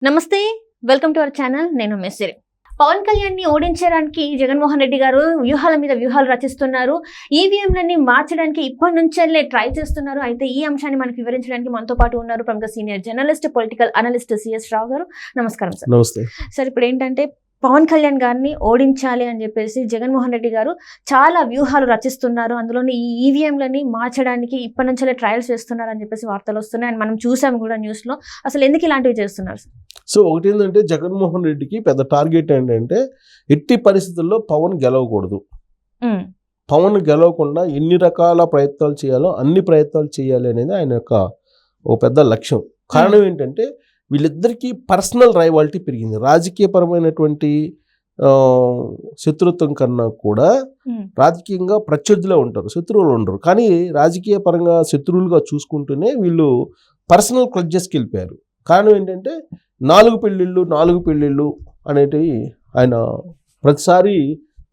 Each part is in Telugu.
నమస్తే, వెల్కమ్ టు అవర్ ఛానల్. నేను మెస్సిరి. పవన్ కళ్యాణ్ ని ఓడించడానికి జగన్మోహన్ రెడ్డి గారు వ్యూహాల మీద వ్యూహాలు రచిస్తున్నారు. ఈవీఎంలన్నీ మార్చడానికి ఇప్పటి నుంచే ట్రై చేస్తున్నారు. అయితే ఈ అంశాన్ని మనకు వివరించడానికి మనతో పాటు ఉన్నారు ప్రముఖ senior journalist, political analyst CS Rao గారు. నమస్కారం సార్. నమస్తే సార్, ఇప్పుడు ఏంటంటే పవన్ కళ్యాణ్ గారిని ఓడించాలి అని చెప్పేసి జగన్మోహన్ రెడ్డి గారు చాలా వ్యూహాలు రచిస్తున్నారు. అందులోని ఈ ఈవీఎంలని మార్చడానికి ఇప్పటి నుంచే ట్రయల్స్ చేస్తున్నారు అని చెప్పేసి వార్తలు వస్తున్నాయి. అండ్ మనం చూసాము కూడా న్యూస్ లో. అసలు ఎందుకు ఇలాంటివి చేస్తున్నారు సార్? సో ఒకటి ఏంటంటే జగన్మోహన్ రెడ్డికి పెద్ద టార్గెట్ ఏంటంటే ఎట్టి పరిస్థితుల్లో పవన్ గెలవకూడదు. పవన్ గెలవకుండా ఎన్ని రకాల ప్రయత్నాలు చేయాలో అన్ని ప్రయత్నాలు చేయాలి అనేది ఆయన యొక్క ఓ పెద్ద లక్ష్యం. కారణం ఏంటంటే వీళ్ళిద్దరికీ పర్సనల్ రైవాలిటీ పెరిగింది. రాజకీయపరమైనటువంటి శత్రుత్వం కన్నా కూడా రాజకీయంగా ప్రత్యర్థులే ఉంటారు, శత్రువులు ఉండరు. కానీ రాజకీయ పరంగా శత్రువులుగా చూసుకుంటూనే వీళ్ళు పర్సనల్ క్లడ్జెస్కి వెళ్ళిపోయారు. కారణం ఏంటంటే 4 పెళ్ళిళ్ళు అనేటివి ఆయన ప్రతిసారి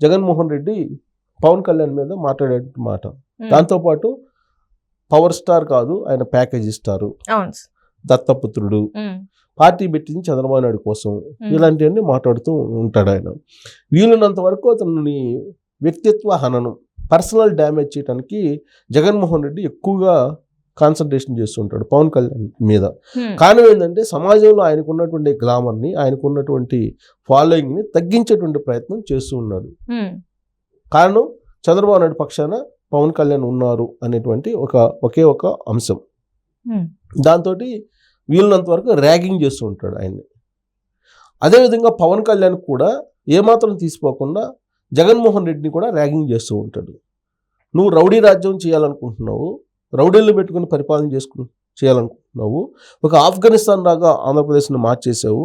జగన్మోహన్ రెడ్డి పవన్ కళ్యాణ్ మీద మాట్లాడే మాట. దాంతోపాటు పవర్ స్టార్ కాదు, ఆయన ప్యాకేజ్ ఇస్తారు, దత్తపుత్రుడు, పార్టీ పెట్టింది చంద్రబాబు నాయుడు కోసం, ఇలాంటివన్నీ మాట్లాడుతూ ఉంటాడు ఆయన. వీలున్నంత వరకు అతన్ని వ్యక్తిత్వ హననం, పర్సనల్ డ్యామేజ్ చేయడానికి జగన్మోహన్ రెడ్డి ఎక్కువగా కాన్సన్ట్రేషన్ చేస్తుంటాడు పవన్ కళ్యాణ్ మీద. కారణం ఏంటంటే సమాజంలో ఆయనకున్నటువంటి గ్లామర్ని, ఆయనకున్నటువంటి ఫాలోయింగ్ని తగ్గించేటువంటి ప్రయత్నం చేస్తూ ఉన్నాడు. కారణం చంద్రబాబు నాయుడు పక్షాన పవన్ కళ్యాణ్ ఉన్నారు అనేటువంటి ఒకే ఒక అంశం. దాంతో వీళ్ళనంత వరకు ర్యాగింగ్ చేస్తూ ఉంటాడు ఆయన్ని. అదేవిధంగా పవన్ కళ్యాణ్ కూడా ఏమాత్రం తీసిపోకుండా జగన్మోహన్ రెడ్డిని కూడా ర్యాగింగ్ చేస్తూ ఉంటాడు. నువ్వు రౌడీ రాజ్యం చేయాలనుకుంటున్నావు, రౌడీలను పెట్టుకుని పరిపాలన చేయాలనుకుంటున్నావు, ఒక ఆఫ్ఘనిస్తాన్ లాగా ఆంధ్రప్రదేశ్ని మార్చేసావు,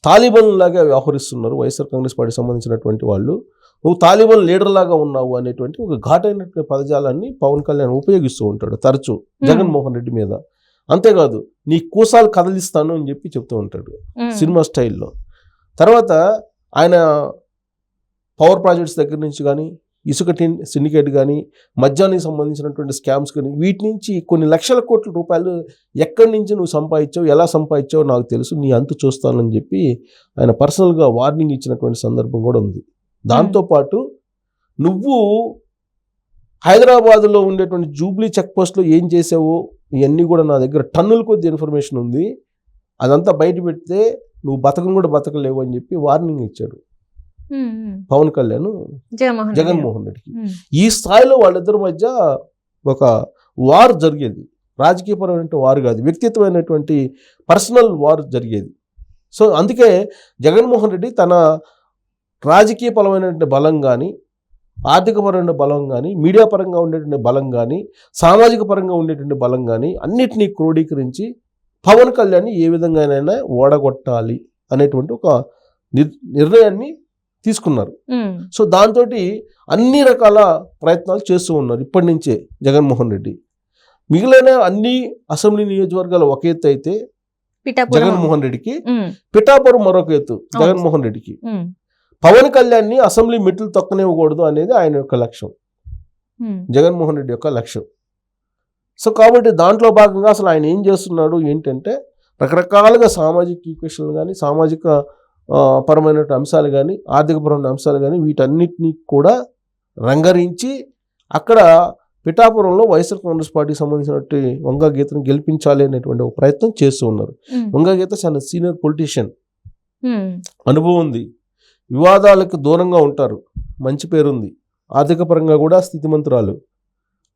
తాలిబాన్ లాగా వ్యవహరిస్తున్నారు వైఎస్ఆర్ కాంగ్రెస్ పార్టీకి సంబంధించినటువంటి వాళ్ళు, నువ్వు తాలిబాన్ లీడర్ లాగా ఉన్నావు అనేటువంటి ఒక ఘాటైనటువంటి పదజాలాన్ని పవన్ కళ్యాణ్ ఉపయోగిస్తూ ఉంటాడు తరచూ జగన్మోహన్ రెడ్డి మీద. అంతేకాదు నీ కూసాలు కదిలిస్తాను అని చెప్పి చెప్తూ ఉంటాడు సినిమా స్టైల్లో. తర్వాత ఆయన పవర్ ప్రాజెక్ట్స్ దగ్గర నుంచి కానీ, ఇసుక సిండికేట్ కానీ, మద్యానికి సంబంధించినటువంటి స్కామ్స్ కానీ, వీటి నుంచి కొన్ని లక్షల కోట్ల రూపాయలు ఎక్కడి నుంచి నువ్వు సంపాదించావు, ఎలా సంపాదించావు నాకు తెలుసు, నీ అంతు చూస్తానని చెప్పి ఆయన పర్సనల్గా వార్నింగ్ ఇచ్చినటువంటి సందర్భం కూడా ఉంది. దాంతోపాటు నువ్వు హైదరాబాద్లో ఉండేటువంటి జూబ్లీ చెక్ పోస్ట్లో ఏం చేసావో ఇవన్నీ కూడా నా దగ్గర టన్నుల కొద్ది ఇన్ఫర్మేషన్ ఉంది, అదంతా బయట పెడితే నువ్వు కూడా బతకలేవు అని చెప్పి వార్నింగ్ ఇచ్చాడు పవన్ కళ్యాణ్ జగన్మోహన్ రెడ్డికి. ఈ స్థాయిలో వాళ్ళిద్దరి మధ్య ఒక వార్ జరిగేది, రాజకీయపరమైన వార్ కాదు, వ్యక్తిత్వమైనటువంటి పర్సనల్ వార్ జరిగేది. సో అందుకే జగన్మోహన్ రెడ్డి తన రాజకీయ పరమైనటువంటి బలం కానీ, ఆర్థికపరమైన బలం కానీ, మీడియా పరంగా ఉండేటువంటి బలం కానీ, సామాజిక పరంగా ఉండేటువంటి బలం కానీ అన్నిటినీ క్రోడీకరించి పవన్ కళ్యాణ్ని ఏ విధంగానైనా ఓడగొట్టాలి అనేటువంటి ఒక నిర్ణయాన్ని తీసుకున్నారు. సో దాంతో అన్ని రకాల ప్రయత్నాలు చేస్తూ ఉన్నారు ఇప్పటి నుంచే జగన్మోహన్ రెడ్డి. మిగిలిన అన్ని అసెంబ్లీ నియోజకవర్గాలు ఒక ఎత్తు అయితే జగన్మోహన్ రెడ్డికి, పిఠాపురం మరొక ఎత్తు జగన్మోహన్ రెడ్డికి. పవన్ కళ్యాణ్ని అసెంబ్లీ మెట్లు తొక్కనివ్వకూడదు అనేది ఆయన యొక్క లక్ష్యం, జగన్మోహన్ రెడ్డి యొక్క లక్ష్యం. సో కాబట్టి దాంట్లో భాగంగా అసలు ఆయన ఏం చేస్తున్నాడు ఏంటంటే రకరకాలుగా సామాజిక ఈక్వేషన్లు కానీ, సామాజిక పరమైన అంశాలు కానీ, ఆర్థికపరమైన అంశాలు కానీ, వీటన్నిటినీ కూడా రంగరించి అక్కడ పిఠాపురంలో వైఎస్ఆర్ కాంగ్రెస్ పార్టీకి సంబంధించినటువంటి వంగా గీతను గెలిపించాలి అనేటువంటి ఒక ప్రయత్నం చేస్తూ ఉన్నారు. వంగా గీత చాలా సీనియర్ పొలిటీషియన్, అనుభవం ఉంది, వివాదాలకు దూరంగా ఉంటారు, మంచి పేరుంది, ఆర్థిక పరంగా కూడా స్థితిమంతురాలు,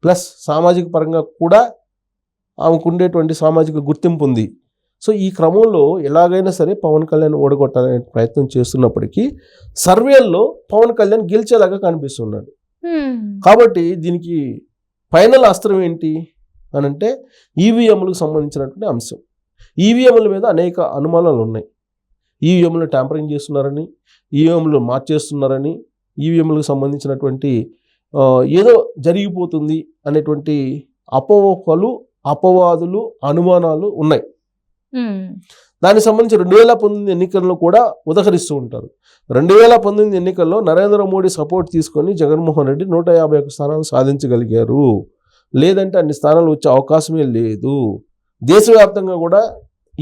ప్లస్ సామాజిక పరంగా కూడా ఆమెకు ఉండేటువంటి సామాజిక గుర్తింపు ఉంది. సో ఈ క్రమంలో ఎలాగైనా సరే పవన్ కళ్యాణ్ ఓడగొట్టాలనే ప్రయత్నం చేస్తున్నప్పటికీ సర్వేల్లో పవన్ కళ్యాణ్ గెలిచేలాగా కనిపిస్తున్నాడు. కాబట్టి దీనికి ఫైనల్ అస్త్రం ఏంటి అని అంటే ఈవీఎంలకు సంబంధించినటువంటి అంశం. ఈవీఎంల మీద అనేక అనుమానాలు ఉన్నాయి. ఈవీఎంలు ట్యాంపరింగ్ చేస్తున్నారని, ఈవీఎంలు మార్చేస్తున్నారని, ఈవీఎంలకు సంబంధించినటువంటి ఏదో జరిగిపోతుంది అనేటువంటి అపోహలు, అపవాదులు, అనుమానాలు ఉన్నాయి. దానికి సంబంధించి 2019 ఎన్నికలను కూడా ఉదహరిస్తూ ఉంటారు. 2019 ఎన్నికల్లో నరేంద్ర మోడీ సపోర్ట్ తీసుకొని జగన్మోహన్ రెడ్డి 151 స్థానాలు సాధించగలిగారు, లేదంటే అన్ని స్థానాలు వచ్చే అవకాశమే లేదు. దేశవ్యాప్తంగా కూడా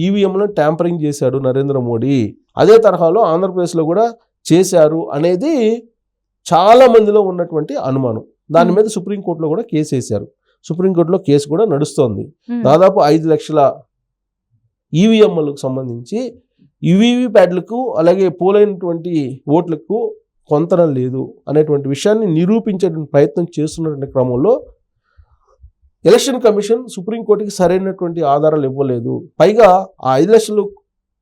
ఈవీఎంలను ట్యాంపరింగ్ చేశాడు నరేంద్ర మోడీ, అదే తరహాలో ఆంధ్రప్రదేశ్లో కూడా చేశారు అనేది చాలా మందిలో ఉన్నటువంటి అనుమానం. దాని మీద సుప్రీంకోర్టులో కూడా కేసు వేశారు. సుప్రీంకోర్టులో కేసు కూడా నడుస్తోంది. దాదాపు 5 లక్షల ఈవీఎంలకు సంబంధించి యువీవీ ప్యాడ్లకు అలాగే పోలైనటువంటి ఓట్లకు పొంతన లేదు అనేటువంటి విషయాన్ని నిరూపించేటువంటి ప్రయత్నం చేస్తున్నటువంటి క్రమంలో ఎలక్షన్ కమిషన్ సుప్రీంకోర్టుకి సరైనటువంటి ఆధారాలు ఇవ్వలేదు. పైగా ఆ 5 లక్షలు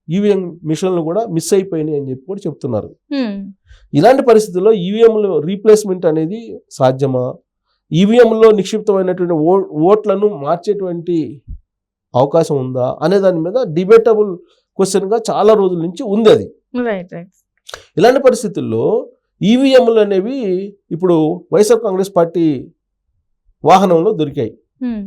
ఈవీఎం మిషన్లు కూడా మిస్ అయిపోయినాయి అని చెప్పి కూడా చెప్తున్నారు. ఇలాంటి పరిస్థితుల్లో ఈవీఎంలు రీప్లేస్మెంట్ అనేది సాధ్యమా? ఈవీఎంలో నిక్షిప్తమైనటువంటి ఓట్లను మార్చేటువంటి అవకాశం ఉందా అనే దాని మీద డిబేటబుల్ క్వశ్చన్గా చాలా రోజుల నుంచి ఉంది అది. ఇలాంటి పరిస్థితుల్లో ఈవీఎంలు అనేవి ఇప్పుడు వైఎస్ఆర్ కాంగ్రెస్ పార్టీ వాహనంలో దొరికాయి,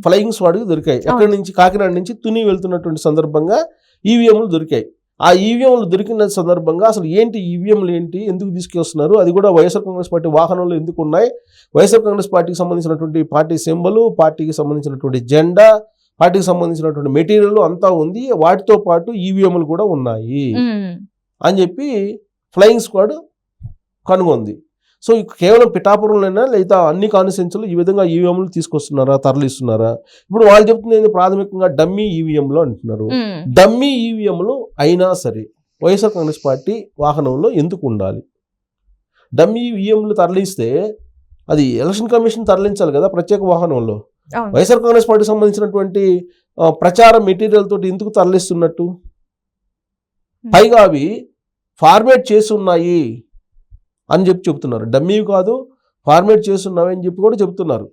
ఫ్లయింగ్ స్క్వాడ్కి దొరికాయి. ఎక్కడి నుంచి? కాకినాడ నుంచి తుని వెళ్తున్నటువంటి సందర్భంగా ఈవీఎంలు దొరికాయి. ఆ ఈవీఎంలు దొరికిన సందర్భంగా అసలు ఏంటి ఈవీఎంలు ఏంటి, ఎందుకు తీసుకొస్తున్నారు, అది కూడా వైఎస్ఆర్ కాంగ్రెస్ పార్టీ వాహనంలో ఎందుకు ఉన్నాయి, వైఎస్ఆర్ కాంగ్రెస్ పార్టీకి సంబంధించినటువంటి పార్టీ సింబల్, పార్టీకి సంబంధించినటువంటి జెండా, పార్టీకి సంబంధించినటువంటి మెటీరియల్ అంతా ఉంది, వాటితో పాటు ఈవీఎంలు కూడా ఉన్నాయి అని చెప్పి ఫ్లయింగ్ స్క్వాడ్ కనుగొంది. సో కేవలం పిఠాపురంలోనే లేదా అన్ని కాన్స్టిట్యుయెన్సీలు ఈ విధంగా ఈవీఎంలు తీసుకొస్తున్నారా, తరలిస్తున్నారా? ఇప్పుడు వాళ్ళు చెప్తున్నది ప్రాథమికంగా డమ్మీ ఈవీఎంలు అంటున్నారు. డమ్మీ ఈవీఎంలు అయినా సరే వైఎస్ఆర్ కాంగ్రెస్ పార్టీ వాహనంలో ఎందుకు ఉండాలి? డమ్మీ ఈవీఎంలు తరలిస్తే అది ఎలక్షన్ కమిషన్ తరలించాలి కదా ప్రత్యేక వాహనంలో. వైఎస్ఆర్ కాంగ్రెస్ పార్టీకి సంబంధించినటువంటి ప్రచార మెటీరియల్ తోటి ఎందుకు తరలిస్తున్నట్టు? పైగా అవి ఫార్మేట్ చేసి ఉన్నాయి అని చెప్పి చెప్తున్నారు. డమ్మీ కాదు, ఫార్మేట్ చేస్తున్నాయి అని చెప్పి కూడా చెప్తున్నారు.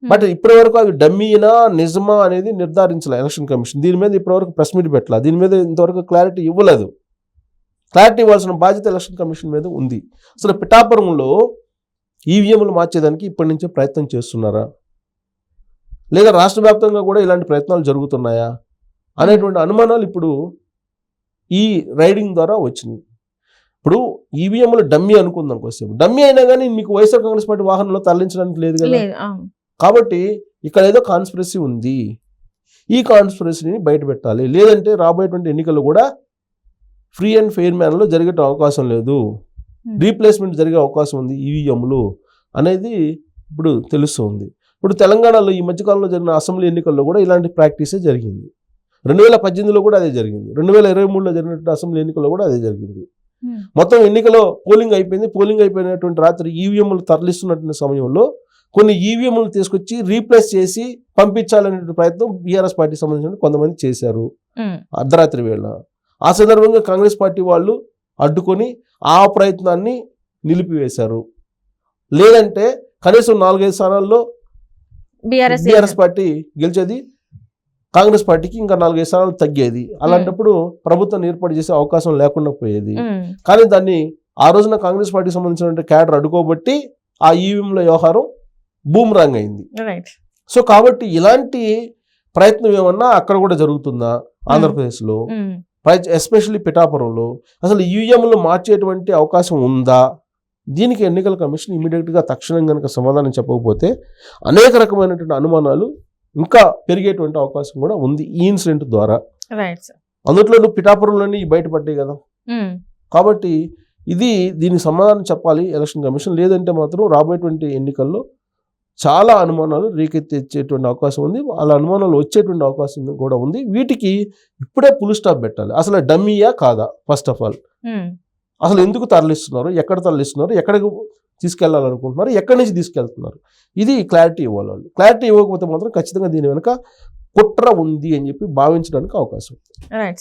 బట్ ఇప్పటి వరకు అవి డమ్మీనా నిజమా అనేది నిర్ధారించాలి ఎలక్షన్ కమిషన్. దీని మీద ఇప్పటివరకు ప్రెస్ మీట్ పెట్టాల, దీని మీద ఇంతవరకు క్లారిటీ ఇవ్వలేదు. క్లారిటీ ఇవ్వాల్సిన బాధ్యత ఎలక్షన్ కమిషన్ మీద ఉంది. అసలు పిఠాపురంలో ఈవీఎంలు మార్చేదానికి ఇప్పటి నుంచే ప్రయత్నం చేస్తున్నారా, లేదా రాష్ట్ర వ్యాప్తంగా కూడా ఇలాంటి ప్రయత్నాలు జరుగుతున్నాయా అనేటువంటి అనుమానాలు ఇప్పుడు ఈ రైడింగ్ ద్వారా వచ్చినాయి. ఇప్పుడు ఈవీఎంలు డమ్మీ అనుకుందాం కొద్దిసేపు. డమ్మీ అయినా కానీ మీకు వైఎస్ఆర్ కాంగ్రెస్ పార్టీ వాహనంలో తరలించడానికి లేదు కదా. కాబట్టి ఇక్కడ ఏదో కాన్స్పిరసీ ఉంది. ఈ కాన్స్పిరసీని బయట పెట్టాలి, లేదంటే రాబోయేటువంటి ఎన్నికలు కూడా ఫ్రీ అండ్ ఫెయిర్ మ్యాన్లో జరిగే అవకాశం లేదు, రీప్లేస్మెంట్ జరిగే అవకాశం ఉంది ఈవీఎంలు అనేది ఇప్పుడు తెలుస్తుంది. ఇప్పుడు తెలంగాణలో ఈ మధ్యకాలంలో జరిగిన అసెంబ్లీ ఎన్నికల్లో కూడా ఇలాంటి ప్రాక్టీసే జరిగింది. 2018లో కూడా అదే జరిగింది. 2023లో జరిగినటువంటి అసెంబ్లీ ఎన్నికల్లో కూడా అదే జరిగింది. మొత్తం ఎన్నికలో పోలింగ్ అయిపోయింది. పోలింగ్ అయిపోయినటువంటి రాత్రి ఈవీఎంలు తరలిస్తున్నటువంటి సమయంలో కొన్ని ఈవీఎంలు తీసుకొచ్చి రీప్లేస్ చేసి పంపించాలనే ప్రయత్నం బీఆర్ఎస్ పార్టీకి సంబంధించిన కొంతమంది చేశారు అర్ధరాత్రి వేళ. ఆ సందర్భంగా కాంగ్రెస్ పార్టీ వాళ్ళు అడ్డుకొని ఆ ప్రయత్నాన్ని నిలిపివేశారు. లేదంటే కనీసం 4-5 స్థానాల్లో బీఆర్ఎస్ పార్టీ గెలిచేది, కాంగ్రెస్ పార్టీకి ఇంకా 4-5 స్థానాలు తగ్గేది. అలాంటప్పుడు ప్రభుత్వాన్ని ఏర్పాటు చేసే అవకాశం లేకుండా పోయేది. కానీ దాన్ని ఆ రోజున కాంగ్రెస్ పార్టీకి సంబంధించిన క్యాడర్ అడ్డుకోబట్టి ఆ ఈవీఎంల వ్యవహారం బూమ్రాంగ్ అయింది. సో కాబట్టి ఇలాంటి ప్రయత్నం ఏమన్నా అక్కడ కూడా జరుగుతుందా ఆంధ్రప్రదేశ్లో, ఎస్పెషల్లీ పిఠాపురంలో? అసలు ఈవీఎంలు మార్చేటువంటి అవకాశం ఉందా? దీనికి ఎన్నికల కమిషన్ ఇమీడియట్గా తక్షణం కనుక సమాధానం చెప్పకపోతే అనేక రకమైనటువంటి అనుమానాలు ఇంకా పెరిగేటువంటి అవకాశం కూడా ఉంది ఈ ఇన్సిడెంట్ ద్వారా. అందులో పిఠాపురంలోని బయటపడ్డాయి కదా. కాబట్టి దీనికి సమాధానం చెప్పాలి ఎలక్షన్ కమిషన్. లేదంటే మాత్రం రాబోయేటువంటి ఎన్నికల్లో చాలా అనుమానాలు రేకెత్తేటువంటి అవకాశం ఉంది. అలా అనుమానాలు వచ్చేటువంటి అవకాశం కూడా ఉంది. వీటికి ఇప్పుడే ఫుల్ స్టాప్ పెట్టాలి. అసలు డమ్మీయా కాదా? ఫస్ట్ ఆఫ్ ఆల్ అసలు ఎందుకు తరలిస్తున్నారు, ఎక్కడ తరలిస్తున్నారు, ఎక్కడికి తీసుకెళ్లాలనుకుంటున్నారు, ఎక్కడి నుంచి తీసుకెళ్తున్నారు, ఇది క్లారిటీ ఇవ్వాలి వాళ్ళు. క్లారిటీ ఇవ్వకపోతే మాత్రం ఖచ్చితంగా దీని వెనుక కుట్ర ఉంది అని చెప్పి భావించడానికి అవకాశం.